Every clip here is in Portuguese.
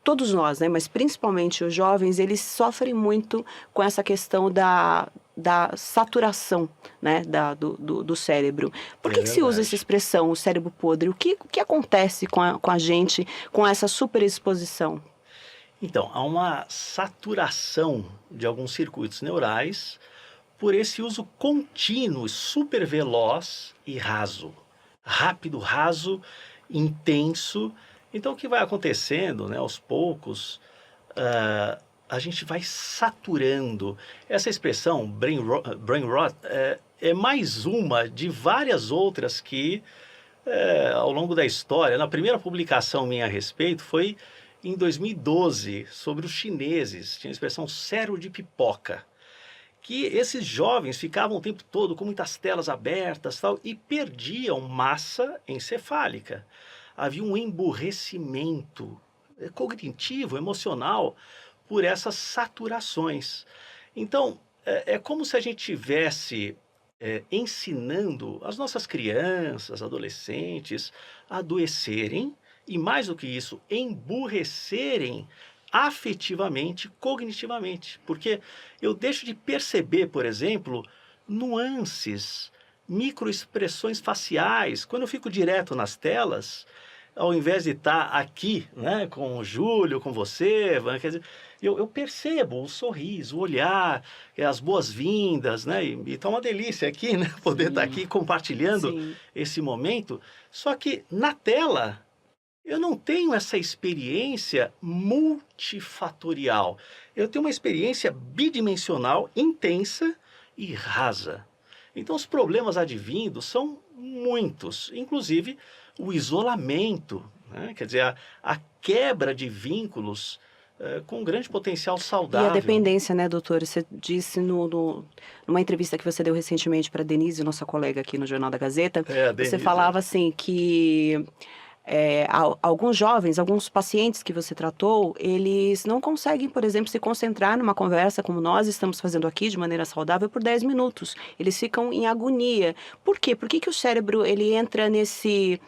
todos nós, né, mas principalmente os jovens, eles sofrem muito com essa questão da saturação, né, do cérebro. Por que se usa essa expressão, o cérebro podre? O que acontece com a gente com essa superexposição? Então, há uma saturação de alguns circuitos neurais por esse uso contínuo, super veloz e raso. Rápido, raso, intenso. Então, o que vai acontecendo, né, aos poucos, a gente vai saturando. Essa expressão, brain rot, é mais uma de várias outras que, ao longo da história, na primeira publicação minha a respeito, foi em 2012, sobre os chineses, tinha a expressão cérebro de pipoca, que esses jovens ficavam o tempo todo com muitas telas abertas tal, e perdiam massa encefálica. Havia um emburrecimento cognitivo, emocional, por essas saturações. Então, é como se a gente tivesse ensinando as nossas crianças, adolescentes, a adoecerem, e mais do que isso, emburrecerem afetivamente, cognitivamente. Porque eu deixo de perceber, por exemplo, nuances, microexpressões faciais. Quando eu fico direto nas telas, ao invés de estar aqui, né, com o Júlio, com você, quer dizer, eu percebo o sorriso, o olhar, as boas-vindas, né? E tá uma delícia aqui, né? Poder estar aqui compartilhando esse momento. Só que na tela eu não tenho essa experiência multifatorial. Eu tenho uma experiência bidimensional, intensa e rasa. Então os problemas advindos são muitos, inclusive o isolamento, né? Quer dizer, a quebra de vínculos com grande potencial saudável. E a dependência, né, doutor? Você disse numa entrevista que você deu recentemente para a Denise, nossa colega aqui no Jornal da Gazeta, você falava assim que alguns jovens, alguns pacientes que você tratou, eles não conseguem, por exemplo, se concentrar numa conversa como nós estamos fazendo aqui, de maneira saudável, por 10 minutos. Eles ficam em agonia. Por quê? Por que o cérebro ele entra nesse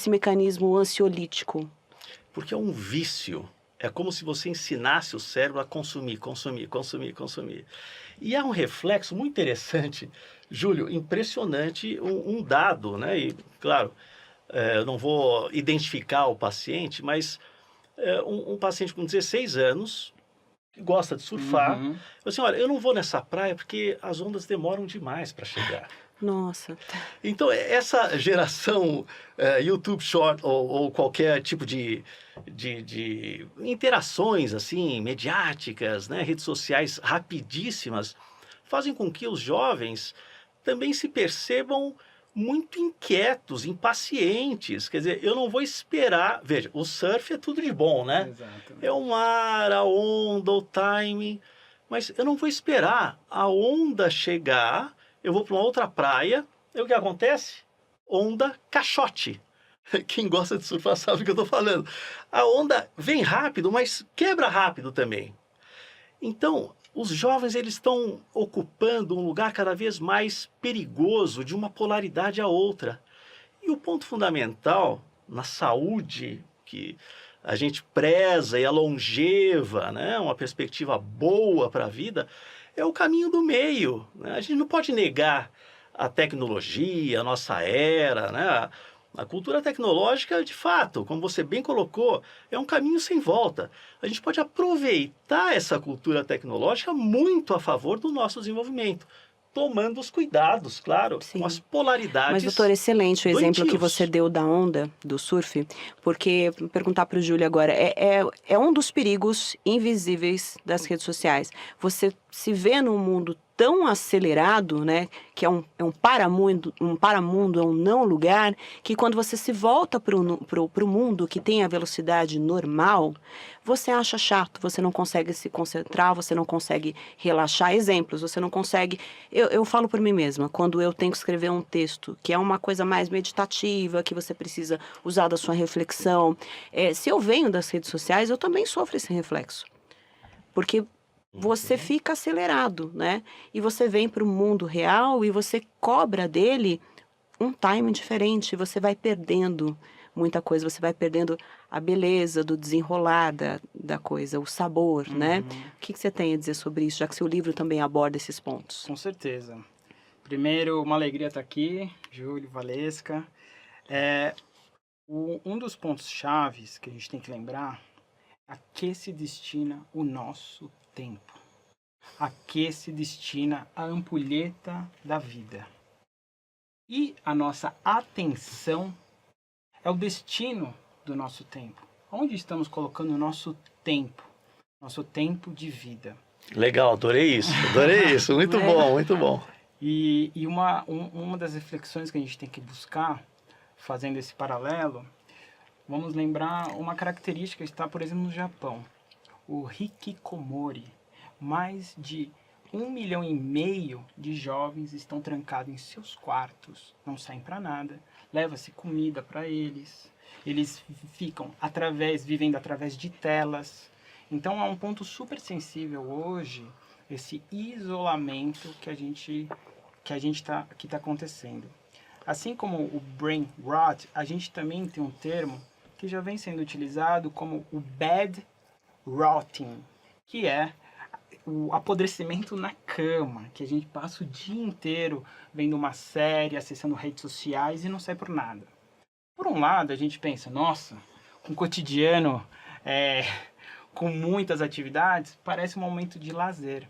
mecanismo ansiolítico? Porque é um vício. É como se você ensinasse o cérebro a consumir, consumir, consumir, consumir. E há um reflexo muito interessante, Júlio, impressionante, um dado, né? E, claro, eu não vou identificar o paciente, mas um paciente com 16 anos, que gosta de surfar, falou assim, olha, eu não vou nessa praia porque as ondas demoram demais para chegar. Nossa. Então, essa geração YouTube Short ou qualquer tipo de interações assim, mediáticas, né, redes sociais rapidíssimas, fazem com que os jovens também se percebam muito inquietos, impacientes. Quer dizer, eu não vou esperar... Veja, o surf é tudo de bom, né? Exato. É o mar, a onda, o timing. Mas eu não vou esperar a onda chegar, eu vou para uma outra praia, e o que acontece? Onda caixote. Quem gosta de surfar sabe o que eu estou falando. A onda vem rápido, mas quebra rápido também. Então, os jovens eles estão ocupando um lugar cada vez mais perigoso, de uma polaridade à outra. E o ponto fundamental na saúde, que a gente preza e é longeva, né, uma perspectiva boa para a vida, é o caminho do meio, né? A gente não pode negar a tecnologia, a nossa era, né? A cultura tecnológica, de fato, como você bem colocou, é um caminho sem volta. A gente pode aproveitar essa cultura tecnológica muito a favor do nosso desenvolvimento, tomando os cuidados, claro, com as polaridades. Mas, doutor, excelente o exemplo que você deu da onda, do surf, porque, perguntar para o Júlio agora, é um dos perigos invisíveis das redes sociais. Você se vê num mundo tão acelerado, né, que é um paramundo, é um não lugar, que quando você se volta para o mundo que tem a velocidade normal, você acha chato, você não consegue se concentrar, você não consegue relaxar. Exemplos, você não consegue... Eu falo por mim mesma, quando eu tenho que escrever um texto, que é uma coisa mais meditativa, que você precisa usar da sua reflexão, se eu venho das redes sociais, eu também sofro esse reflexo. Porque você fica acelerado, né? E você vem para o mundo real e você cobra dele um timing diferente, você vai perdendo muita coisa, você vai perdendo a beleza do desenrolar da coisa, o sabor, né? Uhum. O que você tem a dizer sobre isso, já que seu livro também aborda esses pontos? Com certeza. Primeiro, uma alegria estar aqui, Júlio, Valesca. Um dos pontos chaves que a gente tem que lembrar é a que se destina o nosso tempo. A que se destina a ampulheta da vida. E a nossa atenção é o destino do nosso tempo. Onde estamos colocando o nosso tempo de vida. Legal, adorei isso, muito bom, muito bom. E uma das reflexões que a gente tem que buscar, fazendo esse paralelo, vamos lembrar uma característica que está, por exemplo, no Japão. O hikikomori. Mais de 1,5 milhão de jovens estão trancados em seus quartos, não saem para nada, leva-se comida para eles, eles ficam vivendo através de telas. Então é um ponto super sensível hoje, esse isolamento que está acontecendo. Assim como o brain rot, a gente também tem um termo que já vem sendo utilizado como o bed rotting, que é o apodrecimento na cama, que a gente passa o dia inteiro vendo uma série, acessando redes sociais e não sai por nada. Por um lado, a gente pensa, nossa, um cotidiano com muitas atividades, parece um momento de lazer.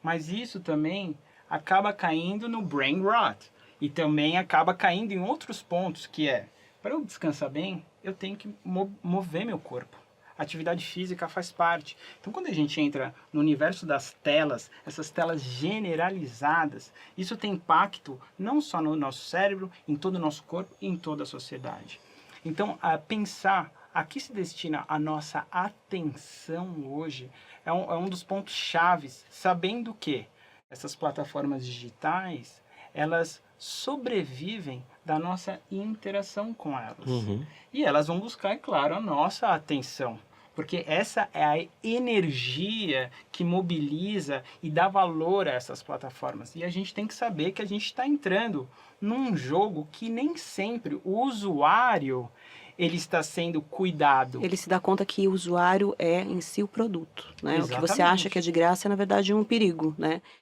Mas isso também acaba caindo no brain rot. E também acaba caindo em outros pontos, que é, para eu descansar bem, eu tenho que mover meu corpo. Atividade física faz parte. Então, quando a gente entra no universo das telas, essas telas generalizadas, isso tem impacto não só no nosso cérebro, em todo o nosso corpo e em toda a sociedade. Então, pensar a que se destina a nossa atenção hoje é um dos pontos chaves, sabendo que essas plataformas digitais, elas sobrevivem da nossa interação com elas. Uhum. E elas vão buscar, é claro, a nossa atenção. Porque essa é a energia que mobiliza e dá valor a essas plataformas. E a gente tem que saber que a gente está entrando num jogo que nem sempre o usuário ele está sendo cuidado. Ele se dá conta que o usuário é em si o produto, né? O que você Exatamente. acha que é de graça é, na verdade, um perigo, né?